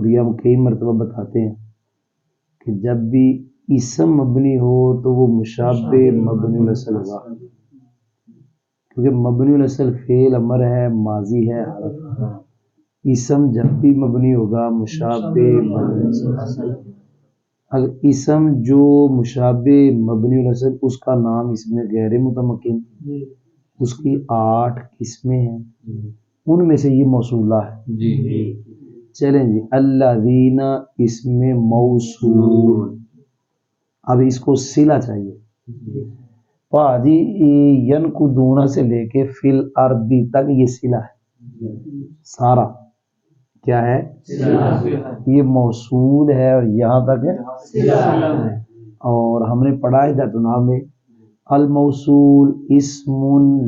اور یہ ہم کئی مرتبہ بتاتے ہیں کہ جب بھی اسم مبنی ہو تو وہ مشابہ مبنی الاصل ہوگا، کیونکہ مبنی الاصل فعل امر ہے، ماضی ہے، حرف ہے۔ اسم جب بھی مبنی ہوگا مشابہ مبنی الاصل، اگر اسم جو مشابہ مبنی الاصل اس کا نام اس میں غیر متمکن، اس کی 8 قسمیں ہیں، ان میں سے یہ موصولہ ہے۔ چلیں جی، الذین اسم موصول، اب اس کو صلہ چاہیے۔ پاجی ینقضون سے لے کے فی الارض تک یہ صلہ ہے، سارا کیا ہے؟ یہ موصول ہے اور یہاں تک صلہ ہے۔ اور ہم نے پڑھا ہے جناب میں الموصول اسم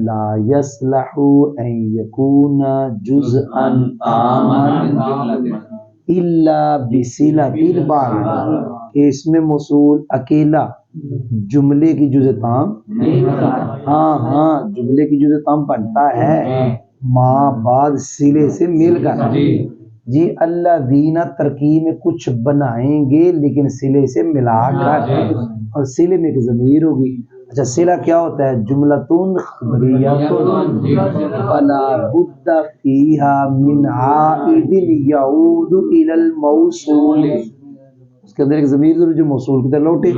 لا یصلح ان یکون جزءا تاما الا بصلۃ الباقی، اس میں موصول اکیلا جملے کی جزء تام، ہاں جملے کی جزء تام بنتا ہے ماں بعد صلے سے مل کر۔ جی الذین ترکیب میں کچھ بنائیں گے لیکن صلے سے ملا کر، اور صلے میں ایک ضمیر ہوگی۔ اچھا صلہ کیا ہوتا ہے؟ جملۃ خبریۃ فلا بد فیہا من عائد یعود الی الموصول، اس کے اندر ایک ضمیر ضرور جو موصول کی طرف لوٹے۔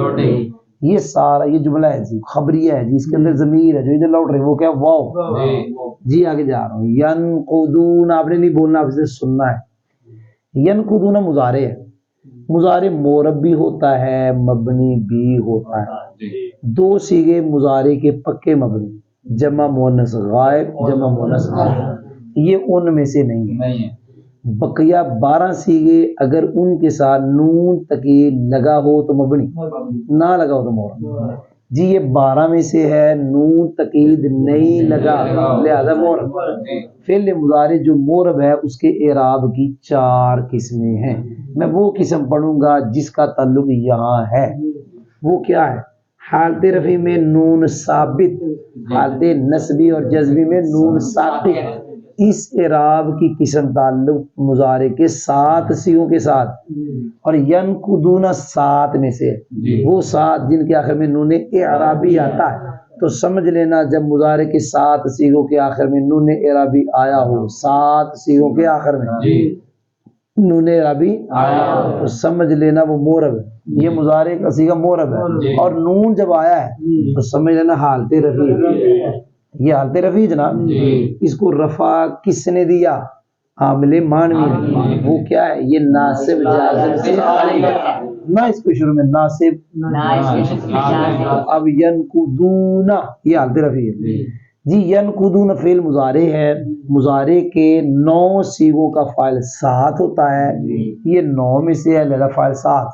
یہ سارا یہ جملہ ہے جی، خبریہ ہے جی، اس کے اندر ضمیر ہے جو ادھر لوٹ رہی ہے، وہ کیا؟ واو۔ جی آگے جا رہا ہوں، ینقضون آپ نے نہیں بولنا، آپ سے سننا ہے۔ ینقضون مضارع ہے، مضارع مورب بھی ہوتا ہے، مبنی بھی ہوتا ہے۔ 2 صیغے مضارع کے پکے مبنی، جمع مؤنث غائب، جمع مؤنث غائب، یہ ان میں سے نہیں ہے۔ بقیہ 12 صیغے اگر ان کے ساتھ نون تکید لگا ہو تو مبنی، نہ لگا ہو تو مورب۔ جی یہ 12 میں سے ہے، نون تکید نہیں لگا لہذا مورب۔ فعل مضارع جو مورب ہے اس کے اعراب کی 4 قسمیں ہیں، میں وہ قسم پڑھوں گا جس کا تعلق یہاں ہے۔ وہ کیا ہے؟ حالت رفع میں نون ثابت، حالت نصبی اور جزمی میں نون ساکت۔ اس اعراب کی قسم تعلق مضارع کے 7 صیغوں کے ساتھ، اور ینقضون 7 میں سے وہ 7 جن کے آخر میں نون اعرابی آتا ہے، تو سمجھ لینا جب مضارع کے 7 صیغوں کے آخر میں نون اعرابی آیا ہو، 7 صیغوں کے آخر میں نون اعرابی آیا ہو تو سمجھ لینا وہ مورب ہے، یہ مضارع کا صیغہ مورب ہے۔ اور نون جب آیا ہے تو سمجھ لینا حالت رفع، یہ حالت رفع جناب، اس کو رفع کس نے دیا؟ عامل مانوی نے۔ وہ کیا ہے؟ یہ ناصب جازم سے نہ، اس کو شروع میں ناصب، اب ینقضون یہ حالت رفع ہے جی۔ ینقضون فعل مضارع ہے، مضارع کے 9 صیغوں کا فاعل 7 ہوتا ہے، یہ 9 میں سے ہے لہذا فاعل 7۔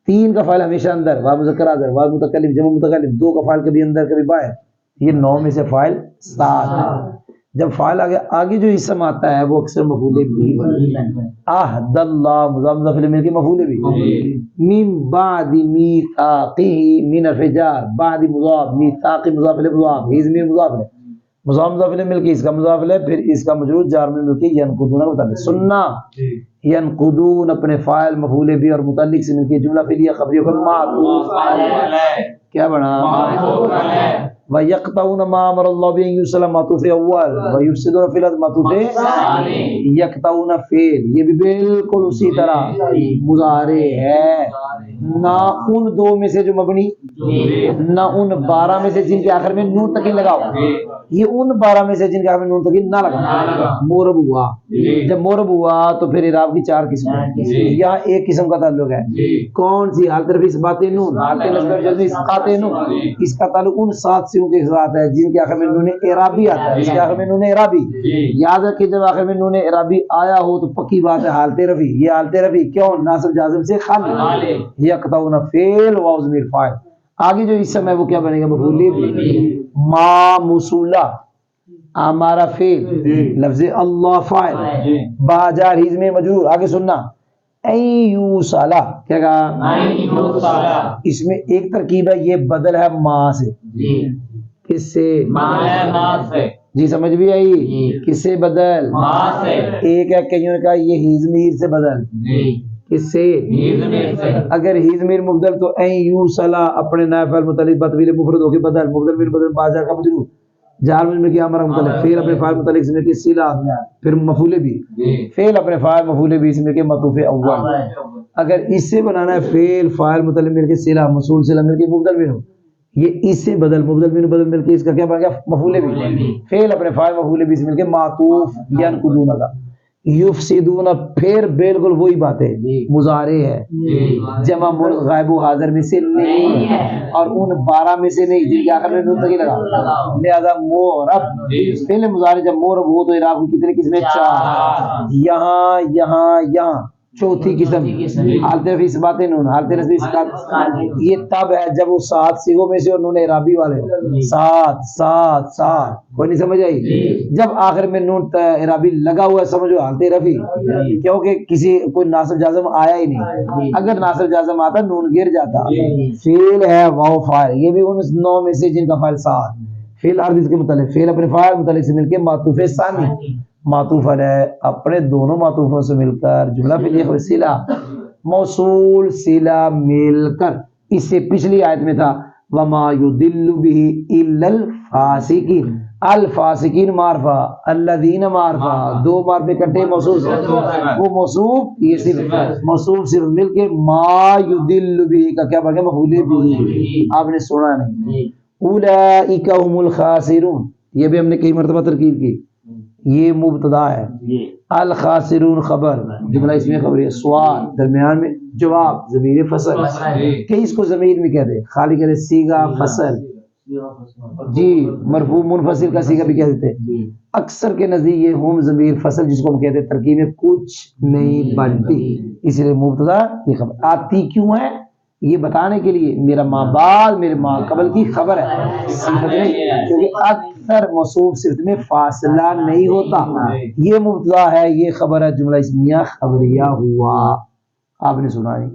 3 کا فاعل ہمیشہ اندر، واو مذکر حاضر، واو متکلم، جمع متکلم، 2 کا فاعل کبھی اندر کبھی باہر، یہ 9 میں سے فاعل 7۔ جب فاعل آگے جو اسم آتا ہے وہ اکثر مفعول بھی، عہد اللہ مضاف مضاف الیہ مل کے مفعول بھی، من بعد میثاقہ من الفجار، بعد مضاف، میثاق مضاف الیہ مضاف، ضمیر مضاف الیہ، مضاف مضاف الیہ مل کے اس کا مضاف الیہ، پھر اس کا مجرور جار میں مل کے ینقضون کا متعلق۔ سننا ینقضون اپنے فاعل مفعول بھی اور متعلق سے مل کے جملہ فعلیہ خبریہ پر معطوف علیہ کیا بنا؟ وَيَقْطَعُونَ مَا أَمَرَ اللَّهُ بِأَن يُوصَلَ معطوف اول، وَيُفْسِدُونَ فِي الْأَرْضِ معطوف یقطعون فعل، یہ بھی بالکل اسی طرح مضارع ہے، نہ ان 2 میں سے جو مبنی، نہ ان 12 میں سے جن کے آخر میں نون تکید لگا ہوا، یہ ان 12 میں سے جن کے آخر میں نون تکید نہ لگا، مورب ہوا۔ جب مورب ہوا تو پھر اعراب کی 4 قسمیں، یہاں ایک قسم کا تعلق ہے، کون سی؟ حالت رفع اثبات نون، حالت نصب اور جزم اسقاط نون، اس کا تعلق ان 7 صیغوں کے ساتھ ہے جن کے آخر میں نون اعرابی آتا ہے، اس کے آخر میں نون اعرابی، یاد رکھیں جب آخر میں نون اعرابی آیا ہو تو پکی بات ہے حالت رفع، یہ حالت رفع کیوں؟ ناصب جازم سے خالی، یقطعون فعل واو ضمیر فاعل، آگے جو اسم ہے وہ کیا بنے گا؟ مفعول بھی، ما موصولہ، ہمارا فعل، لفظ اللہ فاعل، با جار ہی میں مجرور، آگے سننا ایوصلہ کیا کہا؟ اس میں ایک ترکیب ہے، یہ بدل ہے ما سے، کس سے؟ جی سمجھ بھی آئی؟ کس سے بدل؟ ایک ہے کئیوں نے کہا یہ ہی ضمیر سے بدل، کس سے؟ اگر ہی ضمیر مبدل تو این یو صلا اپنے نائب فاعل متعلق بطویل مفرد ہو کے بدل، مبدل فعل بدل بازار کا مجرور، جار میں کیا امر متعلق فعل اپنے فاعل متعلق سے کی صلہ، پھر مفعول بھی، فعل اپنے فاعل مفعول بھی سے کے معطوف اول۔ اگر اس سے بنانا ہے فعل فاعل متعلق مل کے صلہ موصول صلہ مل کے مبدل بھی ہو، یہ اس سے بدل مبدل بھی بدل مل کے اس کا کیا بن گیا؟ مفعول بھی، فعل اپنے فاعل مفعول بھی سے مل کے معطوف ینقضون کا یفسدون، پھر بالکل وہی بات ہے، مضارع ہے، جمع مرغ غائب و حاضر میں سے نہیں ہے اور ان 12 میں سے نہیں جن کے آخر میں نون تکی لگا، لہذا معرب فعل مضارع جب معرب ہو تو اعراب کتنے قسمیں؟ 4، یہاں یہاں یہاں، چوتھی قسم حالت رفع اثبات نون، حالت نصب اسقاط، یہ تب ہے جب وہ 7 صیغوں میں سے اور نون اعرابی والے ہو، 7 کوئی نہیں سمجھ آئی؟ جب آخر میں نون اعرابی لگا ہوا ہے سمجھو حالت رفع، کیونکہ کسی کوئی ناصب جازم آیا ہی نہیں، اگر ناصب جازم آتا نون گر جاتا، فعل ہے واو فاعل، یہ بھی ان 9 میں سے جن کا فاعل 7، فعل عرض کے متعلق فعل اپنے فاعل متعلق سے مل کے معطوف ثانی، معطوف ہے اپنے دونوں معطوفوں سے مل کر جملہ فعلیہ اور صلہ موصول صلہ مل کر، اس سے پچھلی آیت میں تھا وما یضل به الا الفاسقین، الفاسقین معرفہ، الذین معرفہ، 2 معرفے کٹے موصوف، وہ موصوف یہ صرف موصوف صرف مل کے ما یضل به کا کیا بن گیا؟ مفعول به، آپ نے سنا نہیں، اولئک هم الخاسرون، یہ بھی ہم نے کئی مرتبہ ترکیب کی، یہ مبتدا ہے، الخاسرون خبر، جملہ اس میں خبر ہے، سوال درمیان میں جواب، ضمیر فصل، کہ اس کو ضمیر بھی کہتے ہیں، خالی کہتے صیغہ فصل، جی مرفوع منفصل کا صیغہ بھی کہہ دیتے ہیں، اکثر کے نزدیک یہ ہم ضمیر فصل جس کو ہم کہتے ہیں ترکیب میں کچھ نہیں بنتی، اس لیے مبتدا یہ خبر آتی کیوں ہے؟ یہ بتانے کے لیے میرا ماں بعد میرے ماں قبل کی خبر ہے، کیونکہ اکثر موصوف صفت میں فاصلہ نہیں ہوتا، یہ مبتدا ہے یہ خبر ہے، جملہ اسمیہ خبریہ ہوا، آپ نے سنا ہے۔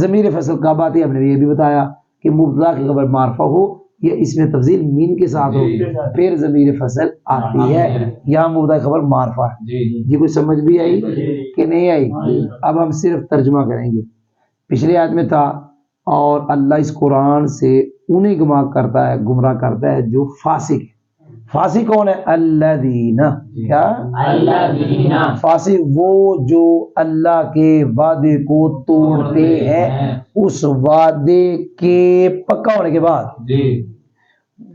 ضمیر فصل کا بات ہے، ہم نے یہ بھی بتایا کہ مبتدا کی خبر معرفہ ہو یا اس میں تفضیل مین کے ساتھ ہو پھر ضمیر فصل آتی ہے، یہاں مبتدا کی خبر معرفہ ہے۔ جی کوئی سمجھ بھی آئی کہ نہیں آئی؟ اب ہم صرف ترجمہ کریں گے، پچھلی آیت میں تھا اور اللہ اس قرآن سے انہیں گمراہ کرتا ہے جو فاسق ہے۔ فاسق کون ہے؟ الذین، کیا؟ الذین، فاسق وہ جو اللہ کے وعدے کو توڑتے ہیں اس وعدے کے پکا ہونے کے بعد،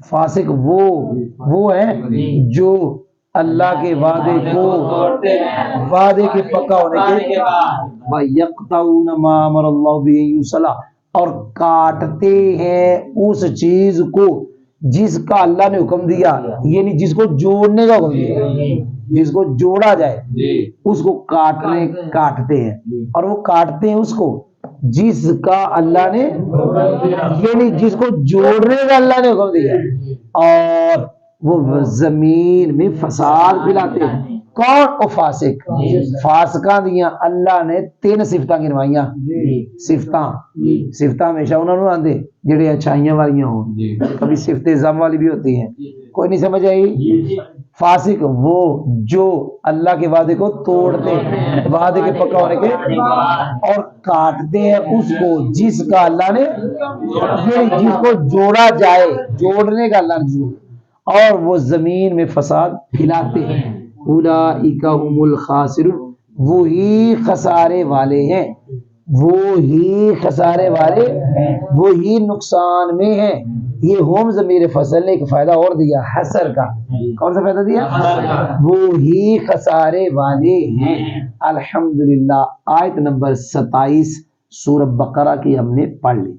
فاسق وہ ہے جو اللہ کے وعدے کو وعدے کے پکا ہونے کے بعد یقطعون ما امر اللہ بہ یوصلا، اور کاٹتے ہیں اس چیز کو جس کا اللہ نے حکم دیا، یعنی جس کو جوڑنے کا حکم دیا، جس کو جوڑا جائے اس کو کاٹتے ہیں، اور وہ کاٹتے ہیں اس کو جس کا اللہ نے، یعنی جس کو جوڑنے کا اللہ نے حکم دیا، اور وہ زمین میں فساد پھیلاتے ہیں۔ کون؟ او فاسق، فاسقاں دیاں اللہ نے 3 صفتاں گنوائیاں، صفتاں ہمیشہ انہوں نے آندے جڑے اچھائیاں والیاں ہوں، کبھی صفت ذم والی بھی ہوتی ہیں، کوئی نہیں سمجھ آئی؟ فاسق وہ جو اللہ کے وعدے کو توڑتے ہیں، وعدے کے پکا ہونے کے اور کاٹتے ہیں اس کو جس کا اللہ نے، جس کو جوڑا جائے، جوڑنے کا اللہ نے، اور وہ زمین میں فساد پھیلاتے ہیں۔ اولئک هم الخاسرون، وہی خسارے والے ہیں، وہی خسارے والے، وہی نقصان میں ہیں۔ یہ ہوم ضمیر فصل نے ایک فائدہ اور دیا، حسر کا، کون سا فائدہ دیا؟ وہی خسارے والے ہیں۔ الحمدللہ آیت نمبر 27 سورہ بقرہ کی ہم نے پڑھ لی۔